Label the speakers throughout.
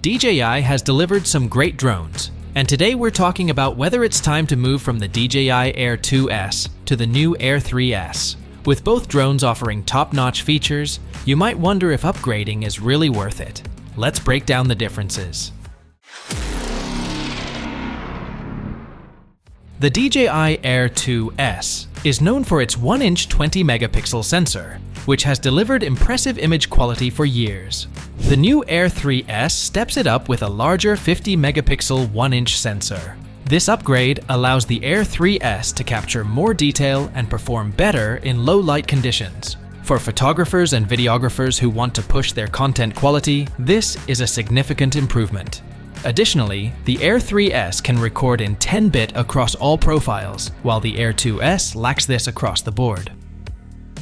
Speaker 1: DJI has delivered some great drones, and today we're talking about whether it's time to move from the DJI Air 2S to the new Air 3S. With both drones offering top-notch features, you might wonder if upgrading is really worth it. Let's break down the differences. The DJI Air 2S is known for its 1-inch 20-megapixel sensor, which has delivered impressive image quality for years. The new Air 3S steps it up with a larger 50-megapixel 1-inch sensor. This upgrade allows the Air 3S to capture more detail and perform better in low-light conditions. For photographers and videographers who want to push their content quality, this is a significant improvement. Additionally, the Air 3S can record in 10-bit across all profiles, while the Air 2S lacks this across the board.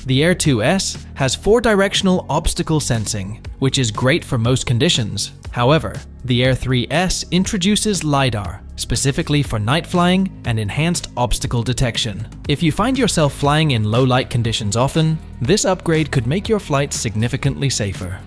Speaker 1: The Air 2S has 4-directional obstacle sensing, which is great for most conditions. However, the Air 3S introduces LiDAR, specifically for night flying and enhanced obstacle detection. If you find yourself flying in low-light conditions often, this upgrade could make your flights significantly safer.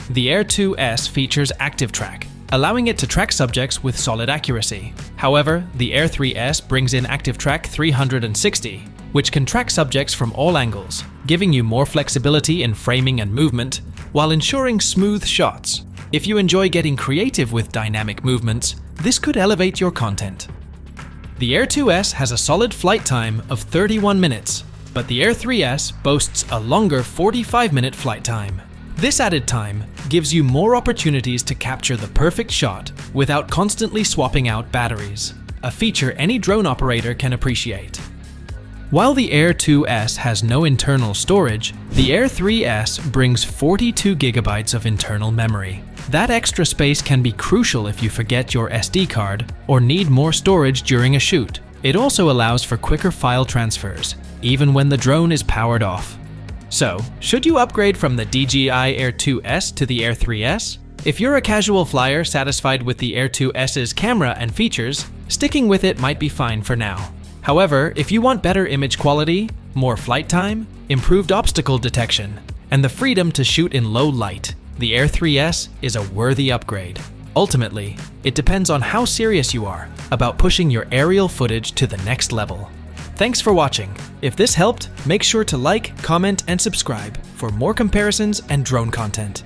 Speaker 1: The Air 2S features Active Track, allowing it to track subjects with solid accuracy. However, the Air 3S brings in Active Track 360, which can track subjects from all angles, giving you more flexibility in framing and movement, while ensuring smooth shots. If you enjoy getting creative with dynamic movements, this could elevate your content. The Air 2S has a solid flight time of 31 minutes, but the Air 3S boasts a longer 45-minute flight time. This added time gives you more opportunities to capture the perfect shot without constantly swapping out batteries, a feature any drone operator can appreciate. While the Air 2S has no internal storage, the Air 3S brings 42 gigabytes of internal memory. That extra space can be crucial if you forget your SD card or need more storage during a shoot. It also allows for quicker file transfers, even when the drone is powered off. So, should you upgrade from the DJI Air 2S to the Air 3S? If you're a casual flyer satisfied with the Air 2S's camera and features, sticking with it might be fine for now. However, if you want better image quality, more flight time, improved obstacle detection, and the freedom to shoot in low light, the Air 3S is a worthy upgrade. Ultimately, it depends on how serious you are about pushing your aerial footage to the next level. Thanks for watching. If this helped, make sure to like, comment, and subscribe for more comparisons and drone content.